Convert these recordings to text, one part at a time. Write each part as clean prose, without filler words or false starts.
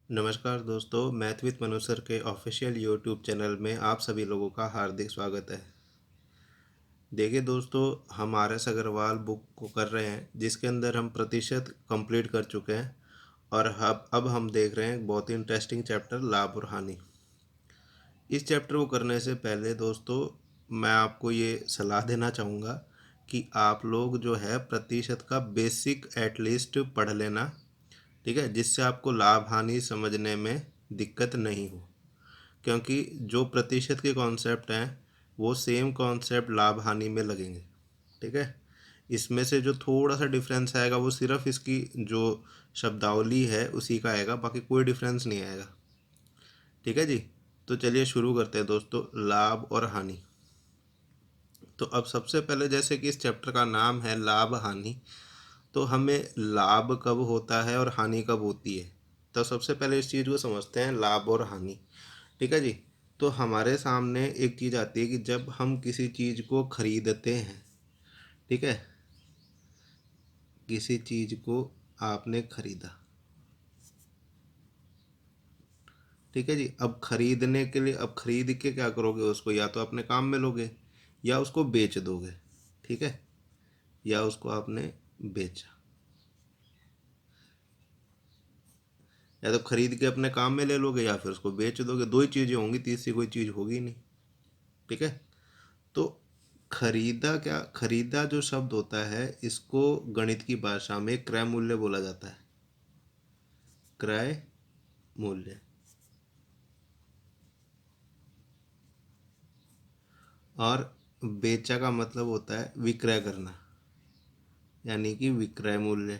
नमस्कार दोस्तों, math with Manoj sir के ऑफिशियल यूट्यूब चैनल में आप सभी लोगों का हार्दिक स्वागत है। देखिए दोस्तों, हम आर एस अग्रवाल बुक को कर रहे हैं जिसके अंदर हम प्रतिशत कंप्लीट कर चुके हैं और अब हम देख रहे हैं एक बहुत ही इंटरेस्टिंग चैप्टर लाभ और हानि। इस चैप्टर को करने से पहले दोस्तों मैं आपको ये सलाह देना चाहूँगा कि आप लोग जो है प्रतिशत का बेसिक एटलीस्ट पढ़ लेना, ठीक है, जिससे आपको लाभ हानि समझने में दिक्कत नहीं हो। क्योंकि जो प्रतिशत के कॉन्सेप्ट हैं वो सेम कॉन्सेप्ट लाभ हानि में लगेंगे, ठीक है। इसमें से जो थोड़ा सा डिफरेंस आएगा वो सिर्फ इसकी जो शब्दावली है उसी का आएगा, बाकी कोई डिफरेंस नहीं आएगा, ठीक है जी। तो चलिए शुरू करते हैं दोस्तों, लाभ और हानि। तो अब सबसे पहले जैसे कि इस चैप्टर का नाम है लाभ हानि, तो हमें लाभ कब होता है और हानि कब होती है। तो सबसे पहले इस चीज़ को समझते हैं, लाभ और हानि, ठीक है जी। तो हमारे सामने एक चीज़ आती है कि जब हम किसी चीज़ को खरीदते हैं, ठीक है, किसी चीज़ को आपने खरीदा, ठीक है जी। अब खरीदने के लिए, अब खरीद के क्या करोगे, उसको या तो अपने काम में लोगे या उसको बेच दोगे, ठीक है, या उसको आपने बेचा, या तो खरीद के अपने काम में ले लोगे या फिर उसको बेच दोगे। दो ही चीज़ें होंगी, तीसरी कोई चीज़ होगी नहीं, ठीक है। तो खरीदा, क्या खरीदा जो शब्द होता है इसको गणित की भाषा में क्रय मूल्य बोला जाता है, क्रय मूल्य। और बेचा का मतलब होता है विक्रय करना, यानी कि विक्रय मूल्य,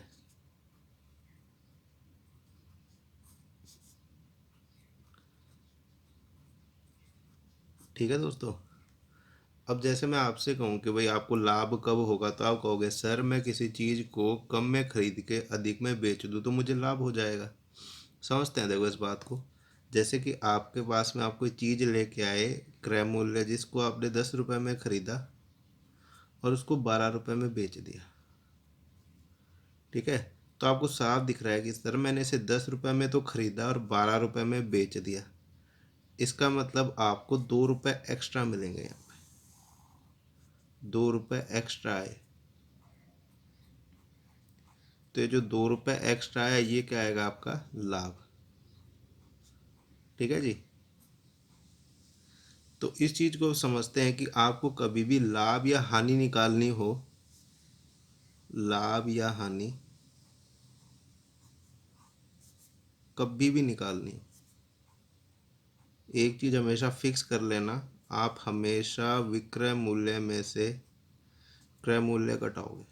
ठीक है दोस्तों। अब जैसे मैं आपसे कहूँ कि भाई आपको लाभ कब होगा, तो आप कहोगे सर मैं किसी चीज़ को कम में खरीद के अधिक में बेच दूँ तो मुझे लाभ हो जाएगा। समझते हैं देखो इस बात को। जैसे कि आपके पास में आप कोई चीज़ लेके आए, क्रय मूल्य, जिसको आपने 10 रुपये में ख़रीदा और उसको 12 रुपये में बेच दिया, ठीक है। तो आपको साफ दिख रहा है कि सर मैंने इसे 10 रुपये में तो ख़रीदा और 12 रुपये में बेच दिया। इसका मतलब आपको 2 रुपये एक्स्ट्रा मिलेंगे, यहाँ पे 2 रुपये एक्स्ट्रा आए। तो ये जो 2 रुपये एक्स्ट्रा है ये क्या आएगा, आपका लाभ, ठीक है जी। तो इस चीज़ को समझते हैं कि आपको कभी भी लाभ या हानि निकालनी हो, लाभ या हानि कभी भी निकालनी हो, एक चीज़ हमेशा फिक्स कर लेना, आप हमेशा विक्रय मूल्य में से क्रय मूल्य घटाओगे।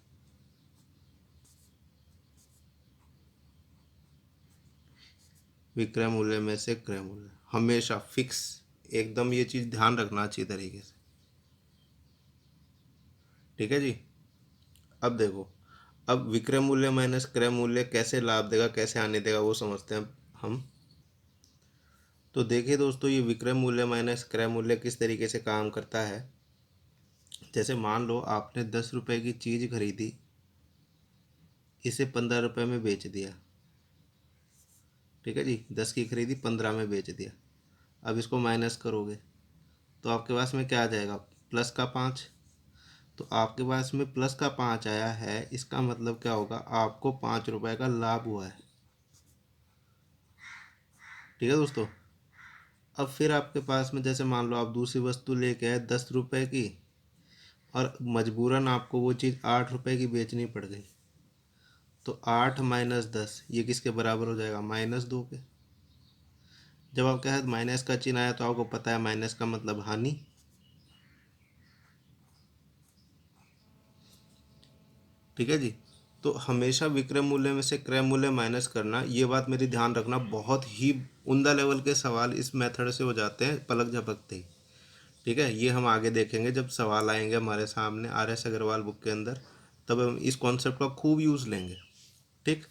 विक्रय मूल्य में से क्रय मूल्य हमेशा फिक्स, एकदम ये चीज़ ध्यान रखना अच्छी तरीके से, ठीक है जी। अब देखो, अब विक्रय मूल्य माइनस क्रय मूल्य कैसे लाभ देगा कैसे हानि देगा वो समझते हैं हम। तो देखिए दोस्तों, ये विक्रय मूल्य माइनस क्रय मूल्य किस तरीके से काम करता है। जैसे मान लो आपने 10 रुपये की चीज़ खरीदी, इसे 15 रुपये में बेच दिया, ठीक है जी। 10 की खरीदी 15 में बेच दिया। अब इसको माइनस करोगे तो आपके पास में क्या आ जाएगा, प्लस का 5। तो आपके पास में प्लस का 5 आया है, इसका मतलब क्या होगा, आपको 5 रुपये का लाभ हुआ है, ठीक है दोस्तों। अब फिर आपके पास में जैसे मान लो आप दूसरी वस्तु लेके आए 10 रुपये की, और मजबूरन आपको वो चीज़ 8 रुपये की बेचनी पड़ गई, तो 8 - 10 ये किसके बराबर हो जाएगा, -2 के। जब आपके हाथ माइनस का चिन्ह आया तो आपको पता है माइनस का मतलब हानि, ठीक है जी। तो हमेशा विक्रय मूल्य में से क्रय मूल्य माइनस करना, ये बात मेरी ध्यान रखना, बहुत ही उम्दा लेवल के सवाल इस मेथड से हो जाते हैं पलक झपकते ही, ठीक है। ये हम आगे देखेंगे जब सवाल आएंगे हमारे सामने आर एस अग्रवाल बुक के अंदर, तब हम इस कॉन्सेप्ट का खूब यूज़ लेंगे, ठीक।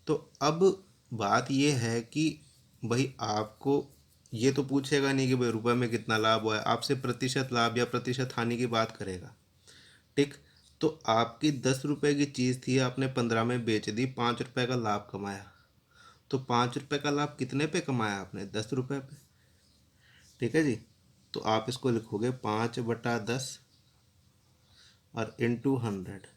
तो अब बात ये है कि भाई आपको ये तो पूछेगा नहीं कि भाई रुपए में कितना लाभ हुआ है, आपसे प्रतिशत लाभ या प्रतिशत हानि की बात करेगा, ठीक। तो आपकी 10 रुपये की चीज़ थी, आपने 15 में बेच दी, 5 रुपये का लाभ कमाया, तो 5 रुपये का लाभ कितने पे कमाया आपने? 10 रुपये पे। ठीक है जी। तो आप इसको लिखोगे 5/10 और इंटू 100,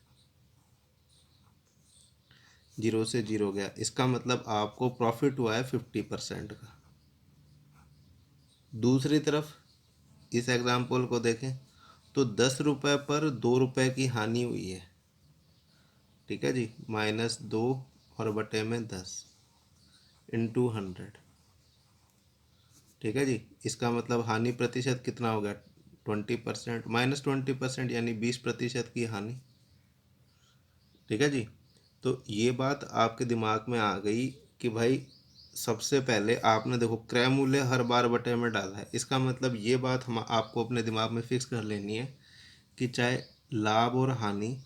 0 से 0 गया। इसका मतलब आपको प्रॉफिट हुआ है 50% का। दूसरी तरफ इस एग्जाम्पल को देखें तो 10 रुपये पर 2 रुपये की हानि हुई है। ठीक है जी, -2 और बटे में 10 इंटू 100। ठीक है जी। इसका मतलब हानि प्रतिशत कितना हो गया? 20%, -20% यानी 20% की हानि। ठीक है जी। तो ये बात आपके दिमाग में आ गई कि भाई सबसे पहले आपने देखो क्रय मूल्य हर बार बटे में डाला है। इसका मतलब ये बात हम आपको अपने दिमाग में फिक्स कर लेनी है कि चाहे लाभ और हानि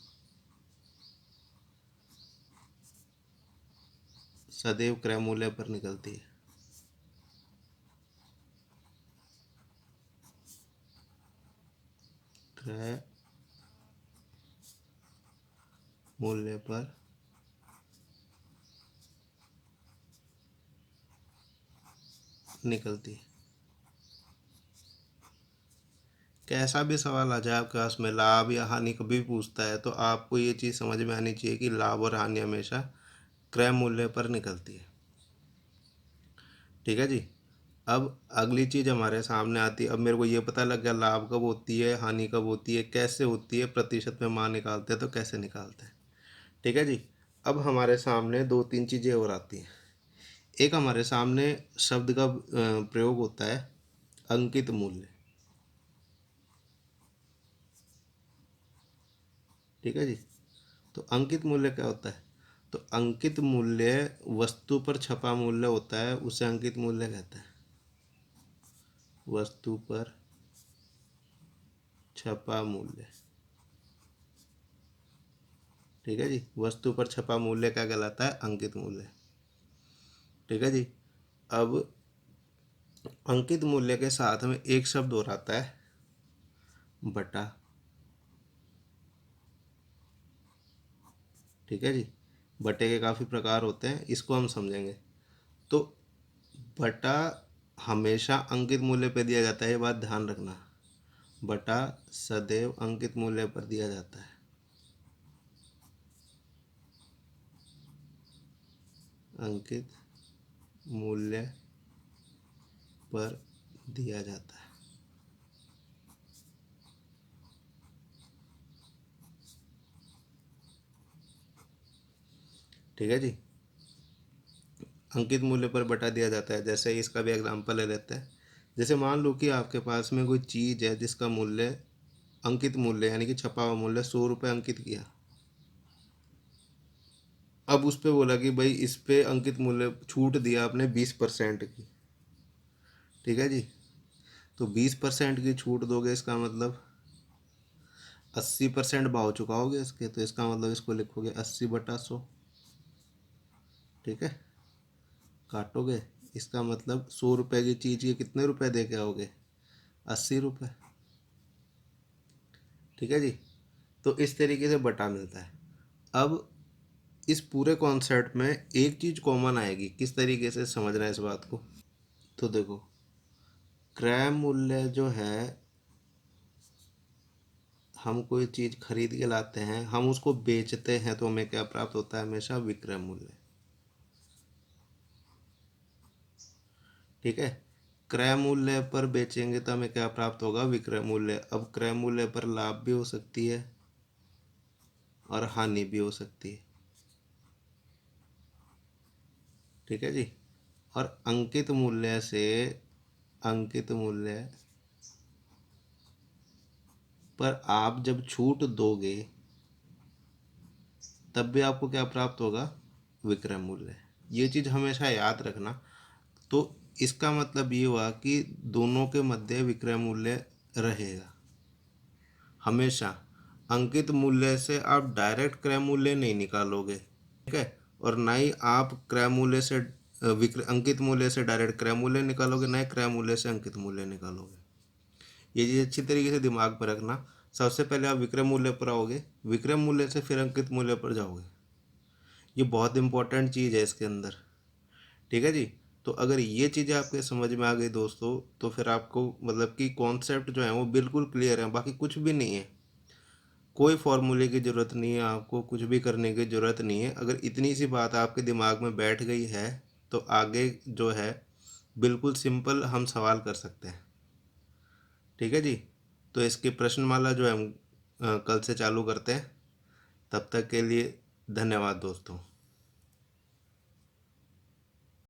सदैव क्रय मूल्य पर निकलती है। क्रय मूल्य पर निकलती है। कैसा भी सवाल आ जाए आपके पास में, लाभ या हानि कभी भी पूछता है, तो आपको ये चीज़ समझ में आनी चाहिए कि लाभ और हानि हमेशा क्रय मूल्य पर निकलती है। ठीक है जी। अब अगली चीज़ हमारे सामने आती है। अब मेरे को ये पता लग गया लाभ कब होती है, हानि कब होती है, कैसे होती है, प्रतिशत में मान निकालते हैं तो कैसे निकालते हैं। ठीक है जी। अब हमारे सामने दो तीन चीज़ें और आती हैं। एक हमारे सामने शब्द का प्रयोग होता है अंकित मूल्य। ठीक है जी। तो अंकित मूल्य क्या होता है? तो अंकित मूल्य वस्तु पर छपा मूल्य होता है, उसे अंकित मूल्य कहते हैं। वस्तु पर छपा मूल्य। ठीक है जी। वस्तु पर छपा मूल्य क्या कहलाता है? अंकित मूल्य। ठीक है जी। अब अंकित मूल्य के साथ में एक शब्द और आता है बटा। ठीक है जी। बटे के काफ़ी प्रकार होते हैं, इसको हम समझेंगे। तो बटा हमेशा अंकित मूल्य पर दिया जाता है, ये बात ध्यान रखना। बटा सदैव अंकित मूल्य पर दिया जाता है। अंकित मूल्य पर दिया जाता है। ठीक है जी। अंकित मूल्य पर बटा दिया जाता है। जैसे इसका भी एग्जांपल ले लेते हैं। जैसे मान लो कि आपके पास में कोई चीज़ है जिसका मूल्य अंकित मूल्य यानी कि छपा हुआ मूल्य 100 रुपये अंकित किया। अब उस पे बोला कि भाई इस पे अंकित मूल्य छूट दिया आपने 20% की। ठीक है जी। तो 20% की छूट दोगे, इसका मतलब 80% भाव चुकाओगे इसके, तो इसका मतलब इसको लिखोगे 80/100। ठीक है। काटोगे, इसका मतलब 100 रुपये की चीज़ के कितने रुपए दे के आओगे? 80 रुपये। ठीक है जी। तो इस तरीके से बटा मिलता है। अब इस पूरे कॉन्सेप्ट में एक चीज़ कॉमन आएगी, किस तरीके से समझना है इस बात को। तो देखो क्रय मूल्य जो है, हम कोई चीज़ खरीद के लाते हैं, हम उसको बेचते हैं तो हमें क्या प्राप्त होता है? हमेशा विक्रय मूल्य। ठीक है। क्रय मूल्य पर बेचेंगे तो हमें क्या प्राप्त होगा? विक्रय मूल्य। अब क्रय मूल्य पर लाभ भी हो सकती है और हानि भी हो सकती है। ठीक है जी। और अंकित मूल्य पर आप जब छूट दोगे तब भी आपको क्या प्राप्त होगा? विक्रय मूल्य। ये चीज़ हमेशा याद रखना। तो इसका मतलब ये हुआ कि दोनों के मध्य विक्रय मूल्य रहेगा हमेशा। अंकित मूल्य से आप डायरेक्ट क्रय मूल्य नहीं निकालोगे। ठीक है। और ना ही आप क्रय मूल्य से विक्रय अंकित मूल्य से डायरेक्ट क्रय मूल्य निकालोगे, ना ही क्रय मूल्य से अंकित मूल्य निकालोगे। ये चीज़ अच्छी तरीके से दिमाग में रखना। सबसे पहले आप विक्रय मूल्य पर आओगे, विक्रय मूल्य से फिर अंकित मूल्य पर जाओगे। ये बहुत इंपॉर्टेंट चीज़ है इसके अंदर। ठीक है जी। तो अगर ये चीज़ें आपके समझ में आ गई दोस्तों, तो फिर आपको मतलब कि कॉन्सेप्ट जो है वो बिल्कुल क्लियर है, बाकी कुछ भी नहीं है। कोई फॉर्मूले की ज़रूरत नहीं है, आपको कुछ भी करने की ज़रूरत नहीं है। अगर इतनी सी बात आपके दिमाग में बैठ गई है तो आगे जो है बिल्कुल सिंपल हम सवाल कर सकते हैं। ठीक है जी। तो इसकी प्रश्नमाला जो है हम कल से चालू करते हैं। तब तक के लिए धन्यवाद दोस्तों।